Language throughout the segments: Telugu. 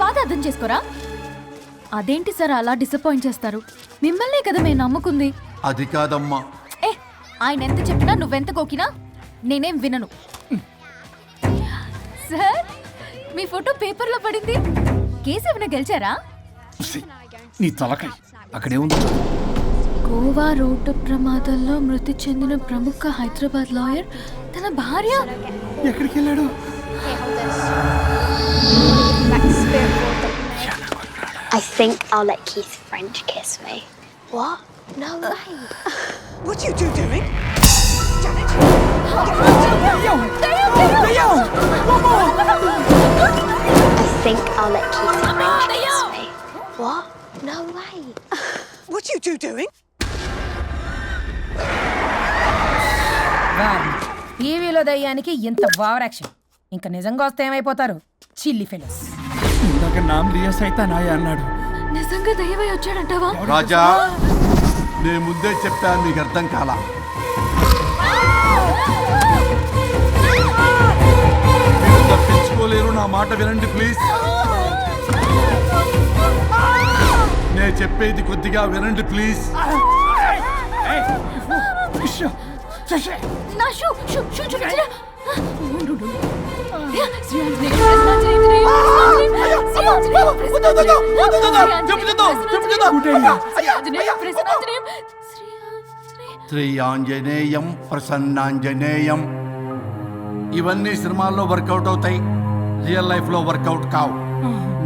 బాధ అర్థం చేసుకోరా? అదేంటి సార్ అలా డిసప్పాయింట్ చేస్తారు? మిమ్మల్నే కదా మేము నమ్ముకుంది. అది కాదమ్మా. ఆయన ఎంత చెప్పినా నువ్వెంత కోకినా నేనేం వినను. సార్ మీ ఫోటో పేపర్లో పడింది. కేసు ఏమైనా గెలిచారా? నీ తలకాయ అక్కడే ఉంది. గోవా రోడ్డు ప్రమాదంలో మృతి చెందిన ప్రముఖ హైదరాబాద్ లాయర్ తన భార్య ఎక్కడికి వెళ్ళాడు? I think I'll let Keith's friend kiss me. What? No way. What are you two doing? Janet! I think I'll let Keith's friend kiss me. What? No way. What are you two doing? టీవీలో దయ్యానికి ఇంత ఓవర్ యాక్షన్. ఇంకా నిజంగా వస్తే ఏమైపోతారు? చిల్లి ఫెలోస్. ఇందాక నామ్ లియా సైతానాయ అన్నాడు. నిజంగా దయ్యమై వచ్చాడంటావా? రాజా నేను ముందే చెప్పాను, మీకు అర్థం కాలా? మీరు తప్పించుకోలేరు, నా మాట వినండి ప్లీజ్. నేను చెప్పేది కొద్దిగా వినండి ప్లీజ్. నా షూ చూపించరా? శ్రీ ఆంజనేయం ప్రసన్నాంజనేయం. ఇవన్నీ సినిమాల్లో వర్కౌట్ అవుతాయి, రియల్ లైఫ్ లో వర్కౌట్ కావు.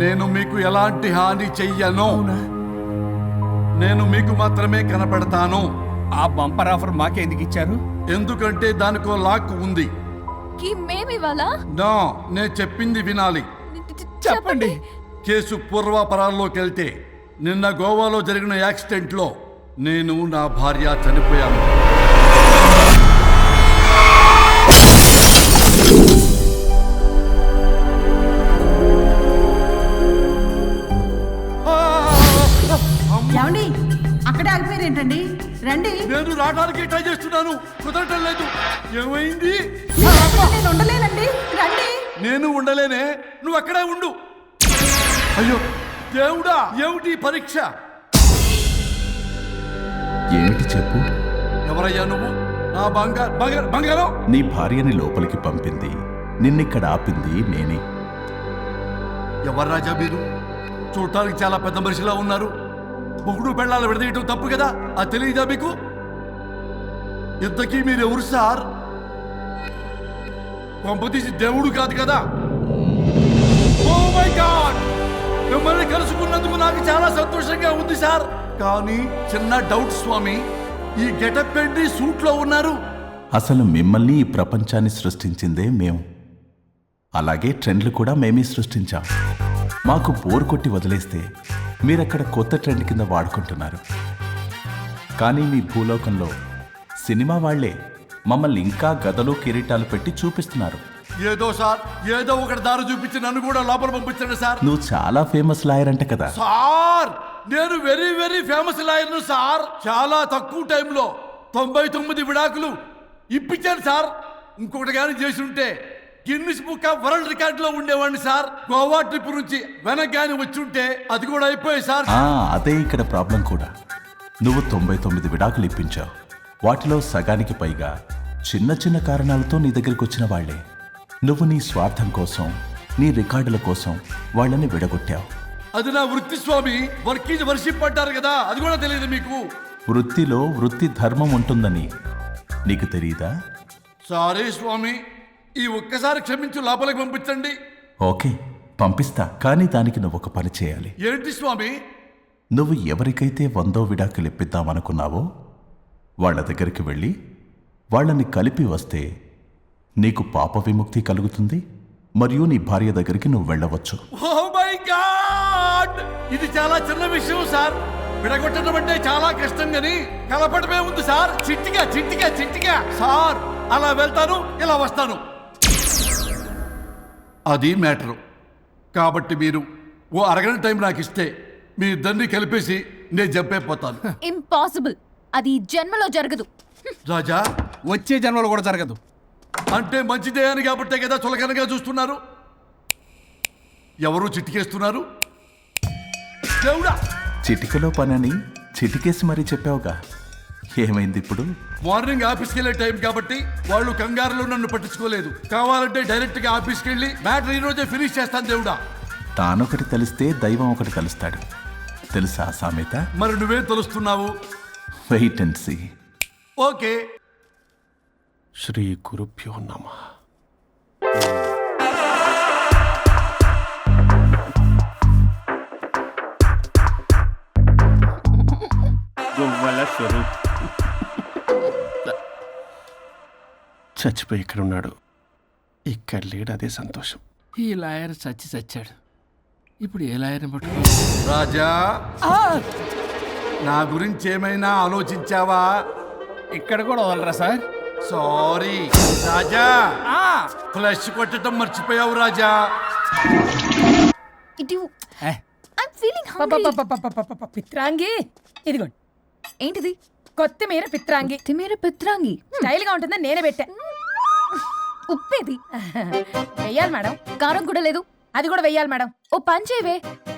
నేను మీకు ఎలాంటి హాని చెయ్యను. నేను మీకు మాత్రమే కనపడతాను. ఆ బంపర్ ఆఫర్ మాకే ఎందుకు ఇచ్చారు? ఎందుకంటే దానికో లాక్ ఉంది. మేమివాలా? నో, నేను చెప్పింది వినాలి. చెప్పండి. కేసు పూర్వాపరాల్లోకి వెళ్తే నిన్న గోవాలో జరిగిన యాక్సిడెంట్లో నేను నా భార్య చనిపోయాను. ఏమండి అక్కడే ఆగిపోయారు ఏంటండి? రండి. నేను రావడానికి ట్రై చేస్తున్నాను, కుదరటం లేదు. ఏమైంది? నేను ఉండలేనండి, రండి. నేను ఉండలేనే, నువ్వు అక్కడే ఉండు. అయ్యో దేవుడా, ఏమిటి పరీక్ష? ఏమిటి చెప్పు? ఎవరయ్యా నువ్వు? నా బంగారం. నీ భార్యని లోపలికి పంపింది, నిన్నిక్కడ ఆపింది నేనే. ఎవరు రాజా మీరు? చూడటానికి చాలా పెద్ద మనిషిలా ఉన్నారు. మొగుడు పెళ్ళాలు విడదీయటం తప్పు కదా, అది తెలియదా మీకు? ఇంతకీ మీరు ఎవరు సార్? పంపతీసి దేవుడు కాదు కదా? ఓ మై గాడ్, మిమ్మల్ని కలుసుకున్నందుకు నాకు చాలా సంతోషంగా ఉంది సార్. కానీ చిన్న డౌట్ స్వామి, ఈ గెటప్ ఏంటి సూట్ లో ఉన్నారు? అసలు మిమ్మల్ని ఈ ప్రపంచాన్ని సృష్టించిందే మేము. అలాగే ట్రెండ్లు కూడా మేమే సృష్టించాం. మాకు బోర్ కొట్టి వదిలేస్తే మీరక్కడ కొత్త ట్రెండ్ కింద వాడుకుంటున్నారు. కానీ మీ భూలోకంలో సినిమా వాళ్లే మమ్మల్ని ఇంకా గదలు కిరీటాలు పెట్టి చూపిస్తున్నారు. ఏదో సార్, ఏదో ఒకటి దారి చూపించి నన్ను కూడా లోపల పంపించండి సార్. నువ్వు చాలా ఫేమస్ లాయర్ అంట కదా సార్? నేను వెరీ వెరీ ఫేమస్ లాయర్ను సార్. చాలా తక్కువ టైంలో 99 విడాకులు ఇప్పించాను సార్. ఇంకొకటి కానీ చేసి ఉంటే గిన్నిస్ బుక్ ఆఫ్ వరల్డ్ రికార్డులో ఉండేవాడిని సార్. గోవా ట్రిప్ నుంచి వెనక్ గాని వచ్చి ఉంటే అది కూడా అయిపోయాయి సార్. అదే ఇక్కడ ప్రాబ్లం కూడా. నువ్వు 99 విడాకులు ఇప్పించావు. వాటిలో సగానికి పైగా చిన్న చిన్న కారణాలతో నీ దగ్గరికి వచ్చిన వాళ్లే. నువ్వు నీ స్వార్థం కోసం, నీ రికార్డుల కోసం వాళ్ళని విడగొట్టావు. అది నా వృత్తి స్వామి. వర్క్ ఈజ్ వర్షిప్ అంటారు కదా, అది కూడా తెలియదు మీకు? వృత్తిలో వృత్తి ధర్మం ఉంటుందని నీకు తెలియదా? సారీ స్వామి, ఈ ఒక్కసారి క్షమించు, లోపలికి పంపించండి. ఓకే, పంపిస్తా. కానీ దానికి నువ్వు ఒక పని చేయాలి. ఏంటి స్వామి? నువ్వు ఎవరికైతే 100వ విడాకులు ఇప్పిద్దామనుకున్నావో వాళ్ళ దగ్గరికి వెళ్ళి వాళ్ళని కలిపి వస్తే నీకు పాప విముక్తి కలుగుతుంది. మరియు నీ భార్య దగ్గరికి నువ్వు వెళ్ళవచ్చు. ఓ మై గాడ్, ఇది చాలా చిన్న విషయం సార్. విడగొట్టడం అంటే చాలా కష్టం గని కలపడమే ఉంది సార్. చిట్టిగా చిట్టిగా చిట్టిగా సార్. అలా వెళ్తాను, ఇలా వస్తాను, అది మ్యాటరు. కాబట్టి మీరు ఓ అరగంట టైం నాకు ఇస్తే మీ ఇద్దరిని కలిపేసి నేను జంపైపోతాను. ఇంపాసిబుల్, అది జన్మలో జరగదు. రాజా, వచ్చే జన్మలో కూడా జరగదు. అంటే మంచిదే అని కాబట్టే కదా చులకనగా చూస్తున్నారు. ఎవరు చిటికేస్తున్నారు? దేవుడా, చిటికలో పనని చిటికేసి మరీ చెప్పావుగా, ఏమైంది ఇప్పుడు? మార్నింగ్ ఆఫీస్కి వెళ్ళే టైం కాబట్టి వాళ్ళు కంగారులో నన్ను పట్టించుకోలేదు. కావాలంటే డైరెక్ట్ గా ఆఫీస్కి వెళ్ళి మ్యాటర్ ఈ రోజే ఫినిష్ చేస్తాను దేవుడా. తానొకటి తెలిస్తే దైవం ఒకటి కలుస్తాడు, తెలుసా సామెత? మరి నువ్వేం తెలుస్తున్నావు? Wait and see. ఓకే. శ్రీ గురుభ్యో నమః. గొవ్వల స్వరూప్ చచ్చిపోయి ఇక్కడ ఉన్నాడు, ఇక్కడ లేడు, అదే సంతోషం. ఈ లాయర్ చచ్చాడు. ఇప్పుడు ఏ లాయర్ని పట్టుకో? రాజా, నా గురించి ఏమైనా ఆలోచించావా? ఇక్కడ కూడా వదలరా సార్? సారీ రాజా, ఫ్లష్ కొట్టడం మర్చిపోయావు రాజా. ఇటు ఏ, ఐమ్ ఫీలింగ్ హంగ్రీ. పిత్రాంగి ఇదిగోండి, ఏంటిది? కొత్తిమీర పిత్రాంగి. తిమేర పిత్రాంగి. స్టైల్ గా ఉంటుందని నేనే పెట్టా. ఉప్పేది? వెయ్యాలి మేడం. కారం కూడా లేదు. అది కూడా వెయ్యాలి మేడం. ఓ పంచేవే,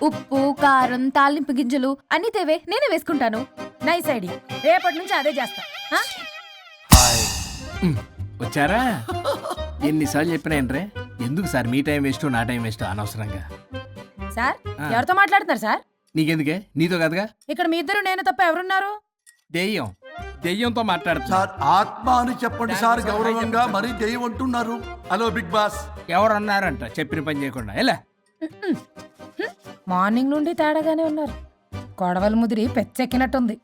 ఉప్పు కారం తాలింపు గింజలు అన్ని తేవే, నేనే వేసుకుంటాను. నైస్ ఐడియా, రేపటి నుంచి అదే చేస్తా. ఆ? వచ్చారా? ఎన్నిసార్లు చెప్పినాయంట్రే, ఎందుకు సార్ మీ టైం వేస్ట్ నా టైం వేస్ట్ అనవసరంగా? సార్ ఎవరితో మాట్లాడుతున్నారు సార్? నీకెందుకే, నీతో కదగా. ఇక్కడ మీ ఇద్దరు నేను తప్ప ఎవరున్నారు? దెయ్యంతో మాట్లాడుతున్నా. సార్ ఆత్మ అని చెప్పండి సార్, గౌరవంగా. మరీ దెయ్యం అంటున్నారు. Hello big boss. ఎవరన్నారంట చెప్పిన పని చేయకుండా? ఎలా మార్నింగ్ నుండి తేడాగానే ఉన్నారు. కొడవల ముదిరి పెచ్చెక్కినట్టుంది.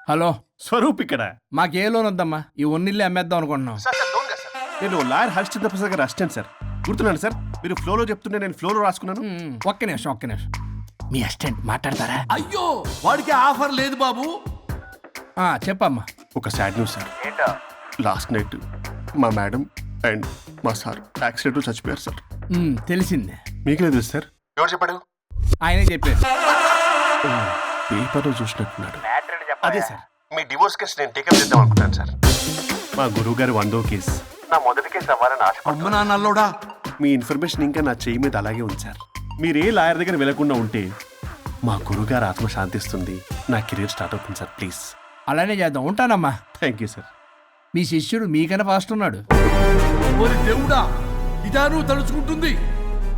హలో, స్వరూప్ ఇక్కడ. మాకే లోన్ వద్దమ్మా, ఈ ఒన్నిల్లు అమ్మేద్దాం అనుకుంటున్నాం. నేను లాయర్ హరిశ్చంద్ర ప్రసాద్ గారు అసిస్టెంట్ సార్. గుర్తున్నాను సార్, మీరు ఫ్లోలో చెప్తుంటే నేను ఫ్లోలో రాసుకున్నాను. ఒక్క నిమిషం. మీ అసిస్టెంట్ మాట్లాడతారా? అయ్యో, వాడికి ఆఫర్ లేదు బాబు. చెప్పమ్మా. ఒక sad news sir. Last night మా మేడం అండ్ మా సార్ యాక్సిడెంట్ చచ్చిపోయారు సార్. తెలిసిందే. మీకు లేదు సార్? ఎవరు చెప్పాడు? ఆయనే చెప్పారు. పేపర్లో చూసినట్టున్నాడు. అదే సార్, మీ డివోర్స్ కేసు నేను టేకప్ చేద్దాం అనుకుంటాను సార్. మా గురువు గారు 100వ కేసు నా మొదటి కేసు అవ్వాలని ఆశ. అమ్మ నాన్నల్లోడా, మీ ఇన్ఫర్మేషన్ ఇంకా నా చెయ్యి మీద అలాగే ఉంది సార్. మీరు ఏ లాయర్ దగ్గర వెళ్లకుండా ఉంటే మా గురుగారు ఆత్మ శాంతిస్తుంది, నా కెరీర్ స్టార్ట్ అవుతుంది సార్. ప్లీజ్ అలానే చేద్దాం. ఉంటానమ్మా. Thank you sir. మీ శిష్యుడు మీకన్నా ఫాస్ట్ ఉన్నాడు. ఓరి దేవుడా, ఇదా నువ్వు తలుచుకుంటుంది?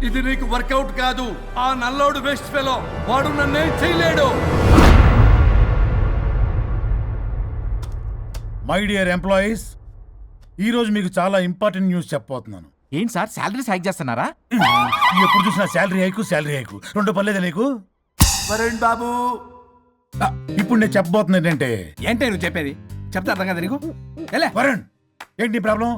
ఇది నీకు వర్కౌట్ కాదు. ఆ నల్లోడు వేస్ట్ ఫెలో, వాడు నన్నేం చేయలేడు. మై డియర్ ఎంప్లాయీస్, ఈరోజు మీకు చాలా ఇంపార్టెంట్ న్యూస్ చెప్పబోతున్నాను. ఏంటి సార్, శాలరీస్ హైక్ చేస్తున్నారా? ఎప్పుడు చూసినా శాలరీ హైకు రెండు పర్లేదా నీకు? వరుణ్ బాబు, ఇప్పుడు నేను చెప్పబోతున్నా ఏంటంటే, ఏంటే నువ్వు చెప్పేది? చెప్తా అర్థం కదా నీకు? ఎలా వరుణ్, ఏంటి ప్రాబ్లం?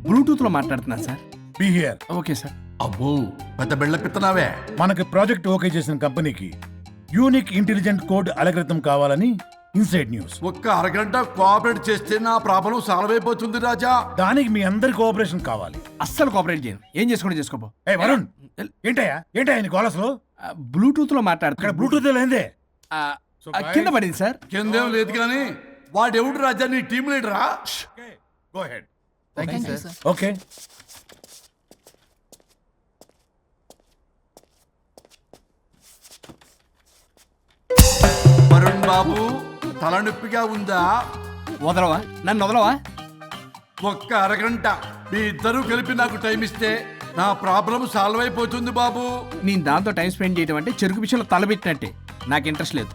బ్లూటూత్ లో మాట్లాడుతున్నా sir. Be here. Okay sir. అబ్బో, పెద్ద బిళ్ళ పిత్తనావే. మనకి ప్రాజెక్ట్ ఓకే చేసిన కంపెనీకి యూనిక్ ఇంటెలిజెంట్ కోడ్ అలకృతం కావాలని ఇన్సైడ్ న్యూస్. ఒక్క అరగంట కోఆపరేట్ చేస్తే నా ప్రాబ్లం సాల్వ్ అయిపోతుంది రాజా. దానికి మీ అందరి కోఆపరేషన్ కావాలి. అస్సలు కోఆపరేట్ చేయను. ఏం చేసుకోండి చేసుకోపో. ఏ వరుణ్, ఏంటయ్యా నీ కాలర్స్లో? బ్లూటూత్ లో ఇక్కడ మాట్లాడుతున్నా. బ్లూటూత్ లేదే. కింద పడింది సార్. కిందేం లేదు కానీ వాడెవడు రాజా, నీ టీం లీడరా? Go ahead. Okay. Varun Babu, తలనొప్పిగా ఉందా? వదలవా, నన్ను వదలవా? ఒక్క అరగంట మీ ఇద్దరూ కలిపి నాకు టైం ఇస్తే నా ప్రాబ్లం సాల్వ్ అయిపోతుంది బాబు. నేను దాంతో టైం స్పెండ్ చేయడం అంటే చెరుకు విషయంలో తలబెట్టినట్టే. నాకు ఇంట్రెస్ట్ లేదు.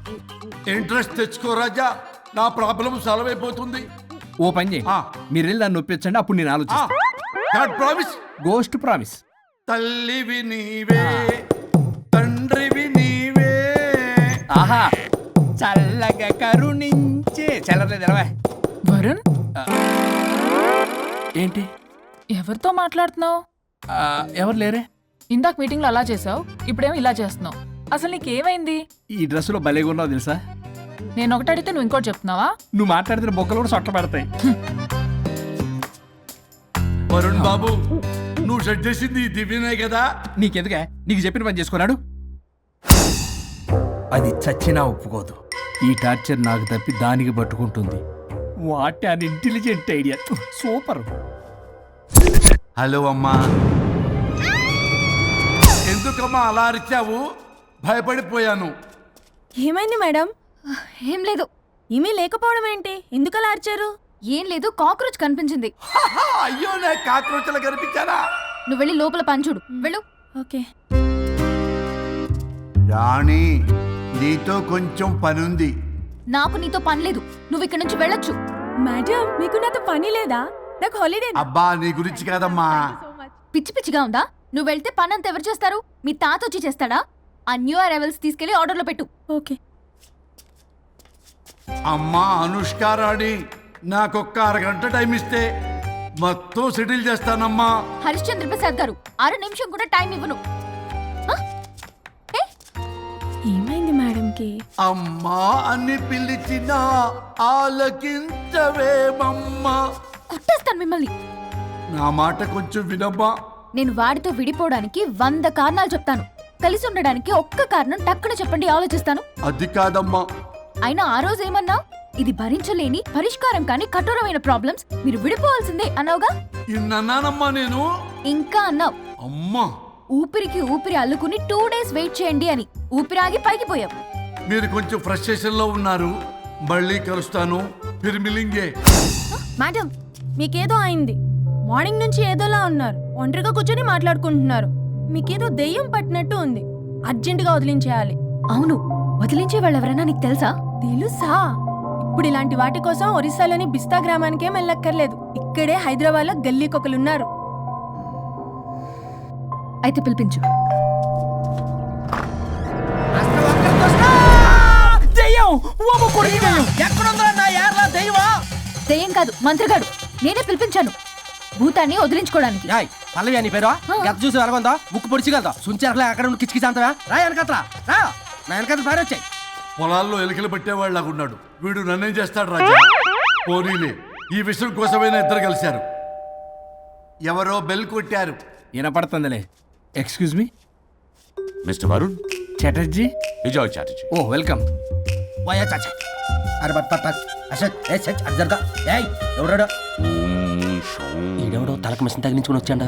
ఇంట్రెస్ట్ తెచ్చుకో రాజా, నా ప్రాబ్లం సాల్వ్ అయిపోతుంది. ఓ పని చేయి, మీరు వెళ్ళి నన్ను ఒప్పించండి, అప్పుడు నేను ఆలోచిస్తాను. Promise, ghost promise. తల్లివి నీవే, తండ్రివి నీవే. ఆహా, చల్లగా కరుణించే. చల్లలేదు ఎలవా. వరుణ్, ఏంటి ఎవరితో మాట్లాడుతున్నావు? ఎవరు లేరే? ఇందాక మీటింగ్లో అలా చేసావు, ఇప్పుడేమో ఇలా చేస్తున్నావు. అసలు నీకేమైంది? ఈ డ్రెస్సులో భలేగా ఉన్నావు తెలుసా? నేను ఒకటి అడిగితే నువ్వు ఇంకోటి చెప్తున్నావా? నువ్వు మాట్లాడితే బొక్కలు కూడా సొట్ట పడతాయి. వరుణ్ బాబు, నువ్వు సెట్ చేసింది ఈ దివ్యనే కదా? నీకెందుకే, నీకు చెప్పిన పని చేసుకున్నాడు. అది చచ్చినా ఒప్పుకోదు. ఈ టార్చర్ నాకు తప్పి దానికి పట్టుకుంటుంది. What an intelligent idea. Super. Hello అమ్మా, ఎందుకమ్మా అలా అరిచావు? భయపడిపోయాను. ఏమైంది మేడం? ఏం లేదు. ఈమె లేకపోవడం ఏంటి? ఎందుకలా అరిచారు? ఏం లేదు, కాక్రోచ్ కనిపించింది. అయ్యో, నేను కాక్రోచ్లు కనిపించానా? నువ్వు వెళ్ళి లోపల పని చూడు. వెళ్ళు. ఓకే. రాణి, నీతో కొంచెం పనుంది. నాకు నీతో పని లేదు. నువ్వు ఇక్కడ నుంచి వెళ్ళొచ్చు. మేడం, మీకు నాతో పని లేదా? నాకు హాలిడే. అబ్బా, నీ గురించి కాదమ్మా. పిచ్చి పిచ్చిగా ఉందా? నువ్వు వెళ్తే పని అంతా ఎవరు చేస్తారు? మీ తాత వచ్చి చేస్తాడా? ఆ న్యూ అరైవల్స్ తీసుకెళ్లి ఆర్డర్లో పెట్టు. ఓకే. అమ్మా అనుష్క రాణి, నాకొక్క అరగంట టైం ఇస్తే మొత్తం సెటిల్ చేస్తానమ్మా. హరిశ్చంద్ర ప్రసాద్ గారు, 6 నిమిషం కూడా టైం ఇవ్వను. ఏమైంది మేడంకి? అమ్మా అని పిలిచినా ఆలకించవేమమ్మా. కొట్టేస్తాను మిమ్మల్ని. నా మాట కొంచెం వినమ్మా. నేను వాడితో విడిపోవడానికి 100 కారణాలు చెప్తాను. కలిసి ఉండడానికి ఒక్క కారణం టక్కున చెప్పండి, ఆలోచిస్తాను. అది కాదమ్మా. అయినా ఆ రోజు ఏమన్నా? ఇది భరించలేని, పరిష్కారం కాని కఠోరమైన ప్రాబ్లమ్స్, మీరు విడిపోవాల్సిందే అన్నావుగా. ఇన్నానమ్మా నేను. ఇంకా అన్నావు. అమ్మా, ఊపిరికి ఊపిరి అల్లుకుని 2 డేస్ వెయిట్ చేయండి అని. ఊపిరాగి పైకి పోయావు. మీరు కొంచెం ఫ్రస్ట్రేషన్ లో ఉన్నారు. మళ్ళీ కలుస్తాను. మిలింగే. మేడం, మీకేదో అయింది. మార్నింగ్ నుంచి ఏదోలా ఉన్నారు. ఒంటరిగా కూర్చొని మాట్లాడుకుంటున్నారు. మీకేదో దెయ్యం పట్టినట్టు ఉంది. అర్జెంటుగా వదిలించేయాలి. అవును, వదిలించే వాళ్ళెవరైనా నీకు తెలుసా? తెలుసా? ఇప్పుడు ఇలాంటి వాటి కోసం ఒరిస్సాలోని బిస్తా గ్రామానికేం వెళ్ళక్కర్లేదు. ఇక్కడే హైదరాబాద్లో గల్లీకొకలున్నారు. అయితే పిలిపించు. దెయ్యం కాదు, మంత్రగాడు. నేనే పిలిపించాను భూతాన్ని వదిలించుకోవడానికి. పల్లవి అని పేరు గత చూసి వెలగొందా ముక్కు పొడిచిగలదా సుంచరలే అక్కడ కిచకిచ అంతవా రా వెనకట్రా రా నా వెనకట్ల పారి వచ్చాయి. పొలాల్లో ఎలికలు పట్టేవాళ్ళగా ఉన్నాడు వీడు. నన్నేం చేస్తాడు రాజా? పోనీలే, ఈ విషయం కోసమైనా ఇద్దరు కలిశారు. ఎవరో బెల్ కొట్టారు. వినపడుతుందిలే. Excuse me mister Varun Chatterjee. Vijay Chatterjee. Oh welcome. వాయా చాచా అరే బట్ పట్ అసత్ ఏ సచ్ అర్జర్దా ఏయ్ ఎవరడా? ఈడెవడో తలకు మిషన్ తగిలించుకుని వచ్చాడా?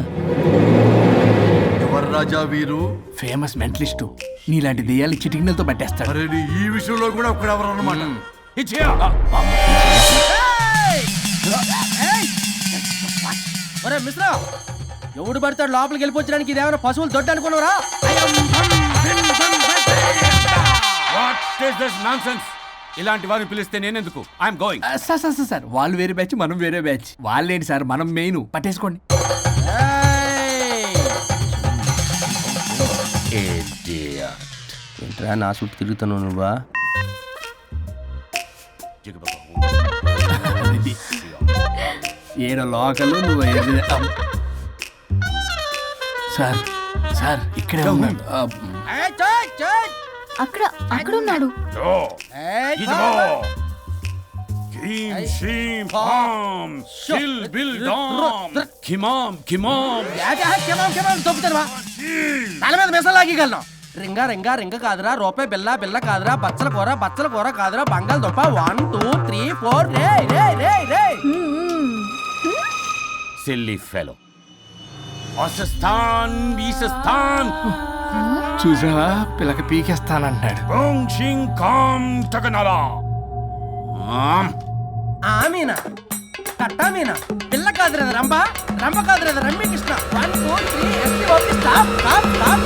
ఎవరు రాజా వీరు? Famous mentalist. నీలాంటి దెయ్యాలు చిటికినలతో పట్టేస్తాడు. అరే నీ ఈ విషయంలో కూడా ఒకడెవరు అన్నమాట. ఒరే మిశ్రా, ఎవడు పడతాడు లోపలికి వెళ్ళిపోవడానికి? ఇదేమైనా పశువులు దొడ్డు అనుకున్నారా? ఇలాంటి వారిని పిలిస్తే నేనెందుకు? I'm going. సార్ వాళ్ళు వేరే బ్యాచ్, మనం వేరే బ్యాచ్. వాళ్ళేంటి సార్, మనం మెయిన్. పట్టేసుకోండి. ఏంట్రా నా చుట్టూ తిరుగుతాను నువ్వా? ఏడో లోకలు నువ్వు. సార్ సార్ ఇక్కడే ఉన్నాడు. అక్కడ ఉన్నాడు. తల మీద మెసలాగలను. రింగా రింగా రింగ కాదురా, రూపాయి బిల్ల బిల్ల కాదురా, బచ్చల కూర కాదురా, బంగాళదుంప 1 2 3 4 రే రే రే రే. Silly fellow. అసస్థాన్ వీసస్థాన్. చూసావా, పిల్లక పీకేస్తానంటాడు. ఆమీనా కట్టామీనా పిల్ల కాదురా రంభ, రంభ కాదురా Ramya Krishna. 1 2 3 S T O P stop stop stop.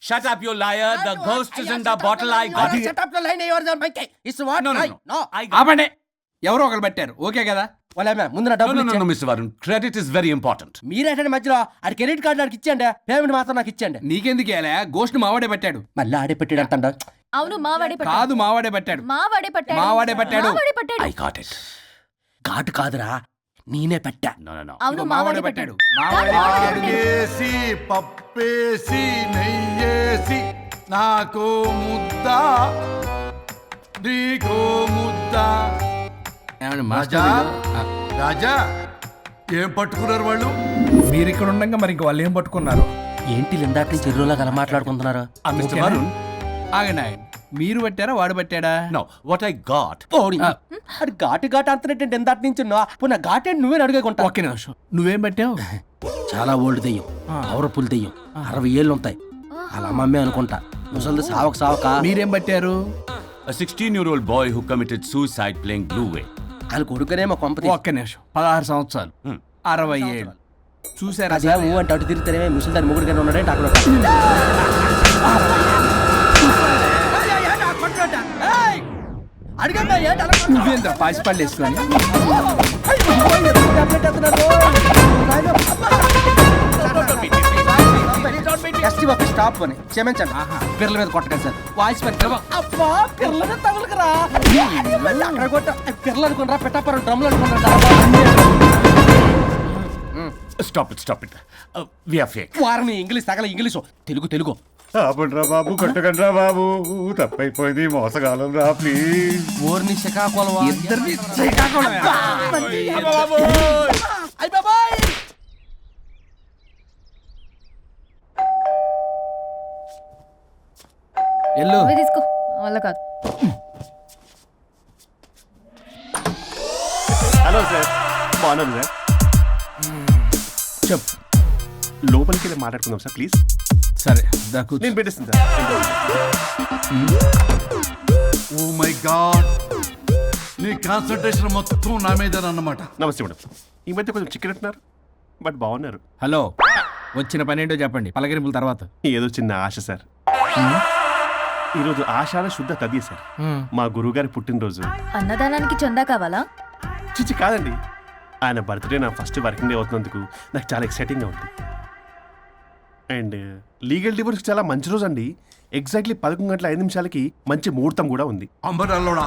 Shut up, you liar. The ghost is in the bottle. I got it. Shut up the line. Yours are monkey. It's what? No. ఆపండి. ఎవరో ఒకరు పెట్టారు. ఓకే కదా? వాళ్ళ ముందు నా డబ్బులు No, Mr. Varun. Credit is very important. మీరేటండి మధ్యలో ఆడి క్రెడిట్ కార్డు నాకు ఇచ్చేయండి, పేమెంట్ మాత్రం నాకు ఇచ్చేయండి. నీకెందుకు ఇవ్వాలా? గోస్ట్ మావాడే పెట్టాడు. మళ్ళీ ఆడే పెట్టాడు అంటాడు. అవును, మావాడే పట్టాడు. కాదు, మావాడే పెట్టాడు. మావాడే పట్టాడు. మావాడే పట్టాడు. I got it. ఘాటు కాదురా, నేనే పెట్టా. No. అవును, మావాడే పట్టాడు. ఆకేసి పప్పేసి నెయ్యేసి నాకు ముద్ద నీకు ముద్ద. రాజా రాజా ఏం పట్టుకున్నారు వాళ్ళు? మీరు ఇక్కడ ఉండగా మరి ఇంక వాళ్ళు ఏం పట్టుకున్నారు? ఏంటి ఇందాక నుంచి చెరువులో కల మాట్లాడుకుంటున్నారు? మిస్టర్ వరుణ్, ఆగనా, మీరు పట్టారా వాడు పట్టాడా? No what I got. అది ఘాటు ఘాటు అంతనేంటి ఎందాటి నుంచి పునః ఘాటే నువ్వే అడిగేకుంటా. ఒకే నిమిషం, నువ్వేం పట్టావు? చాలా ఓల్డ్ దెయ్యం, పవర్ఫుల్ దెయ్యం, 60 ఏళ్ళు ఉంటాయి. అలా అమ్మమ్మే అనుకుంటా. ముసలిది సావక సావక. మీరేం పట్టారు? A 16-year-old boy who committed suicide playing Blue Whale. వాళ్ళ కొడుకునేమో కొంపతి. ఒక్క నిమిషం, 16 సంవత్సరాలు, 60 ఏళ్ళు చూసారా? అదే ఊ అంటే అటు తిరిగితేనే ముసలి దాని ముగ్గురు కానీ ఉన్నాడంటే అక్కడ. నువ్వేంద్ర పాసిపళ్ళు వేసుకొని స్టాప్ అని క్షమించండి. పిల్లల మీద కొట్టకండి సార్. వాయిస్ అబ్బా పిల్లల మీద తగులుకురా. అక్కడ కొట్ట పిల్లలు అనుకున్నారా, పెట్టాపరం డ్రమ్లు అనుకున్నారా? Stop it. We are fake. వారిని ఇంగ్లీష్ తగల ఇంగ్లీషు, తెలుగు తెలుగు. ఆపండ్రా బాబు, కొట్టకండ్రా బాబు, తప్పైపోయింది, మోసగాలం రా ప్లీజ్. ఊరిని శ్రీకాకుళం ఇద్దరిని శ్రీకాకుళమే. ఎల్లు తీసుకో, వాళ్ళ కాదు. హలో సార్, బాగున్నాను సార్. చెప్పు. లోపలికి వెళ్ళి మాట్లాడుకుందాం సార్ ప్లీజ్. సరే దాకు నేను పెట్టేస్తాను సార్. ఓ మై గాడ్, నీ కాన్సన్ట్రేషన్ మొత్తం నా మీదనన్నమాట. నమస్తే మేడం. ఈ మధ్య కొంచెం చిక్కినట్టున్నారు, బట్ బాగున్నారు. హలో, వచ్చిన పని ఏంటో చెప్పండి, పలకరింపుల తర్వాత. ఏదో చిన్న ఆశ సార్. ఈరోజు ఆషాఢ శుద్ధ తది సార్, మా గురువుగారి పుట్టినరోజు. అన్నదానానికి చందా కావాలా? చిచ్చి కాదండి, ఆయన బర్త్డే నా ఫస్ట్ వర్కింగ్ డే అవుతున్నందుకు నాకు చాలా ఎక్సైటింగ్గా ఉంది. అండ్ లీగల్ డివోర్స్ చాలా మంచి రోజు అండి. ఎగ్జాక్ట్లీ 11:05 మంచి ముహూర్తం కూడా ఉంది. అంబరాల్లోడా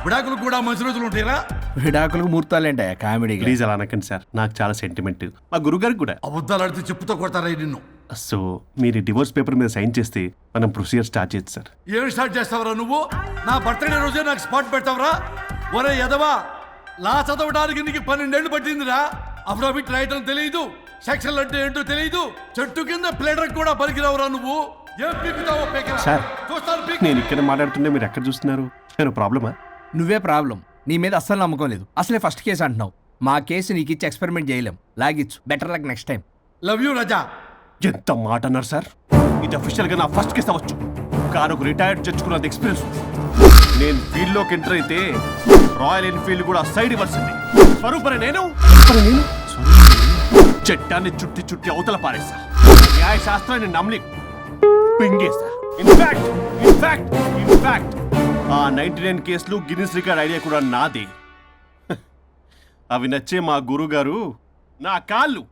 విడాకులు కూడా మంచి రోజులు ఉంటాయిరా? విడాకులకు ముహూర్తాలేంటే కామెడీ. ప్లీజ్ అలా అనకండి సార్, నాకు చాలా సెంటిమెంట్, మా గురువుగారికి కూడా. అబద్ధాలు ఆడితే చెప్పుతో కొడతారా నిన్ను? సో మీరు డివోర్స్ పేపర్ మీద సైన్ చేస్తే మనం ప్రొసీజర్ స్టార్ట్ చేయొచ్చు సార్. ఏం స్టార్ట్ చేస్తావరా నువ్వు? నా బర్త్డే రోజే నాకు స్పాట్ పెడతావరా? ఒరే ఎదవా, లా చదవడానికి నీకు 12 ఏళ్ళు పట్టిందిరా. అఫిడవిట్ రాయటం తెలియదు, సెక్షన్లు అంటే ఏంటో తెలియదు, చెట్టు కింద ప్లేడర్ కూడా పలికిరావురా నువ్వు. ఏం పీకుతావో పేకరా. సార్, చూస్తాను పీకు. నేను ఇక్కడ మాట్లాడుతుంటే మీరు ఎక్కడ చూస్తున్నారు? నేను ప్రాబ్లమా? నువ్వే ప్రాబ్లం. నీ మీద అస్సలు నమ్మకం లేదు. అసలే ఫస్ట్ కేసు అంటున్నావు. మా కేసు నీకు ఇచ్చి ఎక్స్పెరిమెంట్ చేయలేం. లాగిచ్చు. Better luck next time. Love you Raja. ఎంత మాట అన్నారు సార్? ఇది అఫీషియల్ గా నా ఫస్ట్ కేసు అవ్వచ్చు, కానీ ఒక రిటైర్డ్ జడ్జ్కున్నంత ఎక్స్పీరియన్స్. నేను ఫీల్డ్ లోకి ఎంటర్ అయితే రాయల్ ఎన్ఫీల్డ్ కూడా సైడ్ ఇవ్వాల్సింది. స్వరూపరే నేను చట్టాన్ని చుట్టి చుట్టి అవతల పారేస్తా. న్యాయ శాస్త్రాన్ని నమ్మి పింగేస్తా. ఇన్ఫాక్ట్ ఆ 99 కేసులు గిన్నిస్ రికార్డ్ ఐడియా కూడా నాదే. అవి నచ్చే మా గురువు గారు నా కాళ్ళు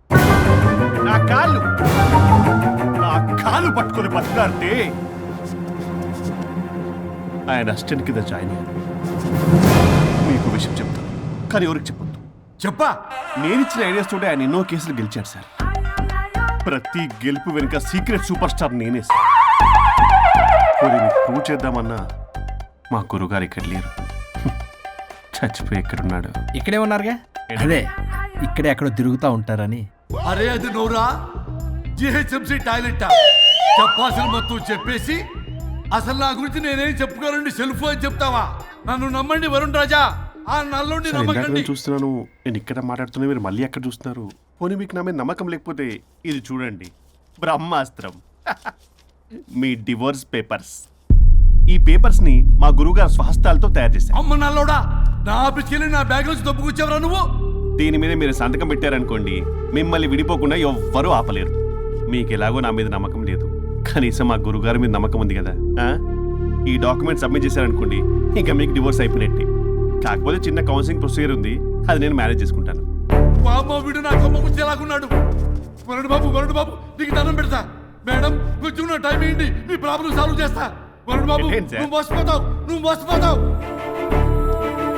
పట్టుకొని బతుకాడితే ఆయన అసిస్టెంట్ కింద జాయిన్ అయ్యాను. మీకు విషయం చెప్తాను, కానీ ఎవరికి చెప్పొద్దు. చెప్పా. నేనిచ్చిన ఐడియాస్ తోటి ఆయన ఎన్నో కేసులు గెలిచాడు సార్. ప్రతి గెలుపు వెనుక సీక్రెట్ సూపర్ స్టార్ నేనే సార్. ప్రూవ్ చేద్దామన్నా మా గురుగారు ఇక్కడ లేరు, చచ్చిపోయి ఎక్కడున్నాడు. ఇక్కడే ఉన్నారుగా. అదే ఇక్కడే ఎక్కడో తిరుగుతూ ఉంటారని. అరే అది నోరా, జిహెచ్ఎంసీ టాయిలెట్ చెప్పాల్సిన మొత్తం చెప్పేసి అసలు నా గురించి నేనేం చెప్పుకోనండి సెల్ఫ్ అని చెప్తావా? నన్ను నమ్మండి వరుణ్ రాజా, ఆ నల్లుండి నమ్మకండి. చూస్తున్నాను, నేను ఇక్కడ మాట్లాడుతున్నా, మీరు మళ్ళీ ఎక్కడ చూస్తున్నారు? పోనీ మీకు నా మీద నమ్మకం లేకపోతే ఇది చూడండి, బ్రహ్మాస్త్రం. మీ డివోర్స్ పేపర్స్. ఈ పేపర్స్ ని మా గురువుగారు స్వహస్తాలతో తయారు చేశారు. అమ్మ నల్లోడా, నా ఆఫీస్కి వెళ్ళి నా బ్యాగ్ నుంచి దొబ్బుకొచ్చావరా నువ్వు? దీని మీద మీరు సంతకం పెట్టారనుకోండి, మిమ్మల్ని విడిపోకుండా ఎవ్వరూ ఆపలేరు. మీకు ఎలాగో నా మీద నమ్మకం లేదు, కనీసం మా గురుగారి మీద నమ్మకం ఉంది కదా. ఈ డాక్యుమెంట్ సబ్మిట్ చేశారనుకోండి, ఇంకా మీకు డివోర్స్ అయిపోయినట్టే. కాకపోతే చిన్న కౌన్సిలింగ్ ప్రొసీజర్ ఉంది, అది నేను మేనేజ్ చేసుకుంటాను. బాబు వీడు నా కొమ్మ గుచ్చేలాగున్నాడు. వరుణ్ బాబు నీకు దండం పెడతా. మేడం కొంచెం నా టైం ఏంటి, మీ ప్రాబ్లం సాల్వ్ చేస్తా. వరుణ్ బాబు నువ్వు మోసపోతావు.